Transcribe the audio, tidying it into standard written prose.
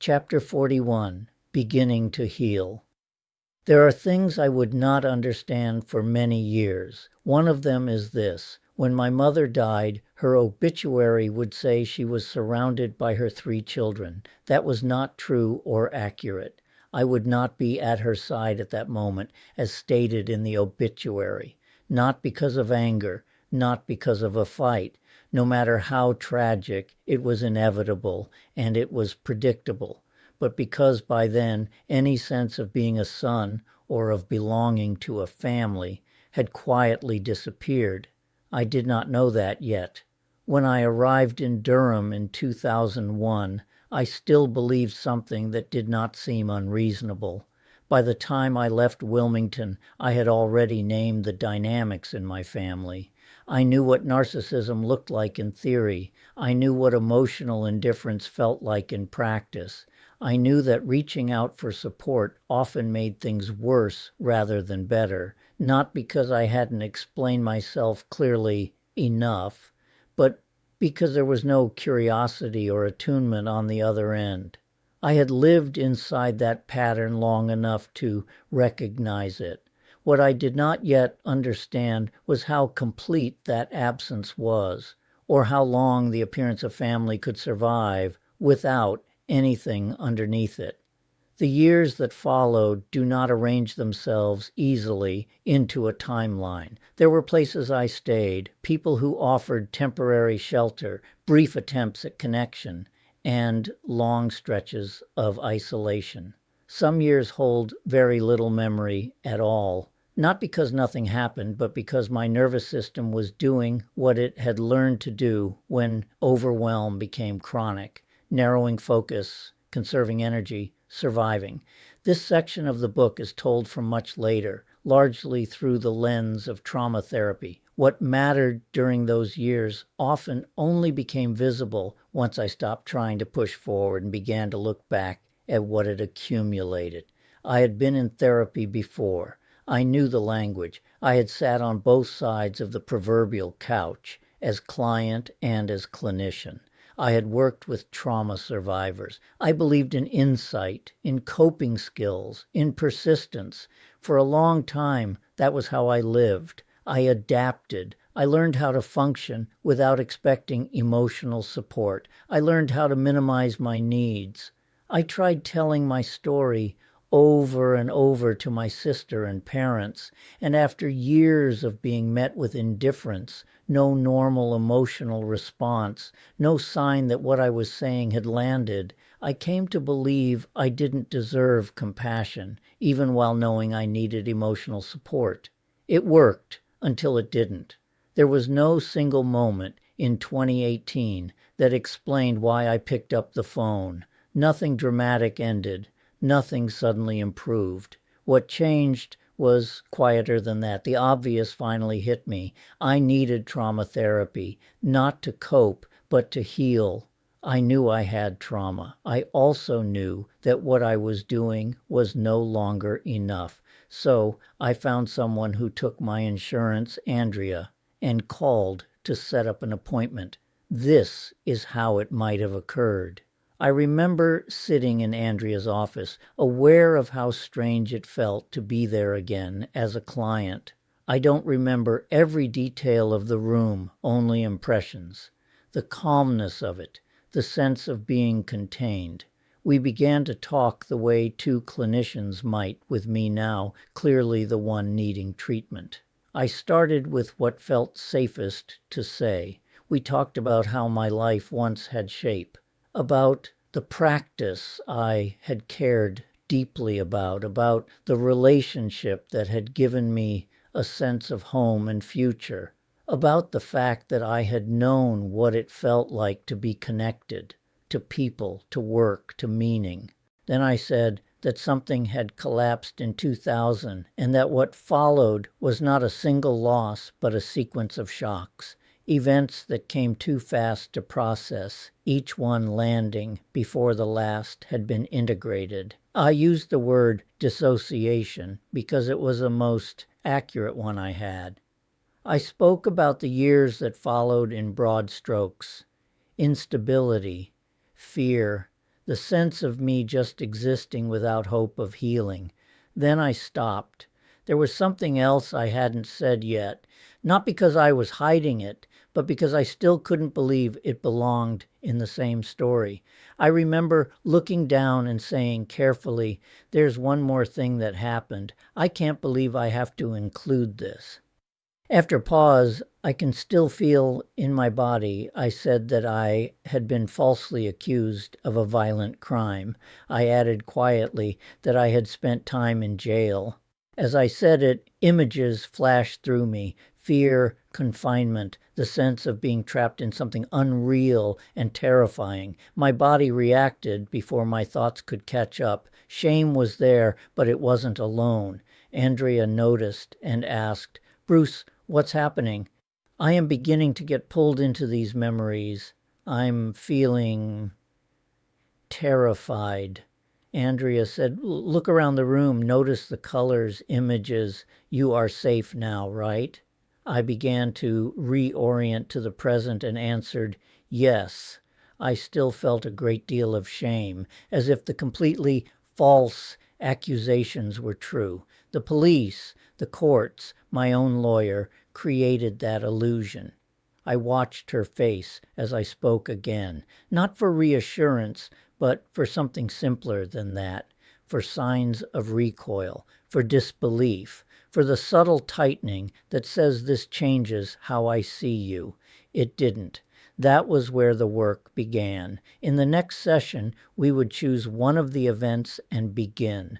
Chapter 41, Beginning to Heal. There are things I would not understand for many years. One of them is this. When my mother died, her obituary would say she was surrounded by her 3 children. That was not true or accurate. I would not be at her side at that moment, as stated in the obituary. Not because of anger, not because of a fight. No matter how tragic, it was inevitable, and it was predictable. But because by then any sense of being a son or of belonging to a family had quietly disappeared. I did not know that yet. When I arrived in Durham in 2001, I still believed something that did not seem unreasonable. By the time I left Wilmington, I had already named the dynamics in my family. I knew what narcissism looked like in theory. I knew what emotional indifference felt like in practice. I knew that reaching out for support often made things worse rather than better, not because I hadn't explained myself clearly enough, but because there was no curiosity or attunement on the other end. I had lived inside that pattern long enough to recognize it. What I did not yet understand was how complete that absence was, or how long the appearance of family could survive without anything underneath it. The years that followed do not arrange themselves easily into a timeline. There were places I stayed, people who offered temporary shelter, brief attempts at connection, and long stretches of isolation. Some years hold very little memory at all, not because nothing happened, but because my nervous system was doing what it had learned to do when overwhelm became chronic, narrowing focus, conserving energy, surviving. This section of the book is told from much later, largely through the lens of trauma therapy. What mattered during those years often only became visible once I stopped trying to push forward and began to look back at what had accumulated. I had been in therapy before. I knew the language. I had sat on both sides of the proverbial couch, as client and as clinician. I had worked with trauma survivors. I believed in insight, in coping skills, in persistence. For a long time, that was how I lived. I adapted. I learned how to function without expecting emotional support. I learned how to minimize my needs. I tried telling my story over and over to my sister and parents, and after years of being met with indifference, no normal emotional response, no sign that what I was saying had landed, I came to believe I didn't deserve compassion, even while knowing I needed emotional support. It worked until it didn't. There was no single moment in 2018 that explained why I picked up the phone. Nothing dramatic ended. Nothing suddenly improved. What changed was quieter than that. The obvious finally hit me. I needed trauma therapy, not to cope, but to heal. I knew I had trauma. I also knew that what I was doing was no longer enough. So I found someone who took my insurance, Andrea, and called to set up an appointment. This is how it might have occurred. I remember sitting in Andrea's office, aware of how strange it felt to be there again as a client. I don't remember every detail of the room, only impressions. The calmness of it, the sense of being contained. We began to talk the way 2 clinicians might with me now, clearly the one needing treatment. I started with what felt safest to say. We talked about how my life once had shape. About the practice I had cared deeply about the relationship that had given me a sense of home and future, about the fact that I had known what it felt like to be connected, to people, to work, to meaning. Then I said that something had collapsed in 2000 and that what followed was not a single loss but a sequence of shocks. Events that came too fast to process, each one landing before the last had been integrated. I used the word dissociation because it was the most accurate one I had. I spoke about the years that followed in broad strokes. Instability, fear, the sense of me just existing without hope of healing. Then I stopped. There was something else I hadn't said yet, not because I was hiding it, but because I still couldn't believe it belonged in the same story. I remember looking down and saying carefully, "There's one more thing that happened. I can't believe I have to include this." After pause, I can still feel in my body, I said that I had been falsely accused of a violent crime. I added quietly that I had spent time in jail. As I said it, images flashed through me: fear, confinement, the sense of being trapped in something unreal and terrifying. My body reacted before my thoughts could catch up. Shame was there, but it wasn't alone. Andrea noticed and asked, "Bruce, what's happening?" "I am beginning to get pulled into these memories. I'm feeling terrified." Andrea said, "Look around the room. Notice the colors, images. You are safe now, right?" I began to reorient to the present and answered, "Yes." I still felt a great deal of shame, as if the completely false accusations were true. The police, the courts, my own lawyer created that illusion. I watched her face as I spoke again, not for reassurance, but for something simpler than that, for signs of recoil, for disbelief, for the subtle tightening that says this changes how I see you. It didn't. That was where the work began. In the next session, we would choose one of the events and begin.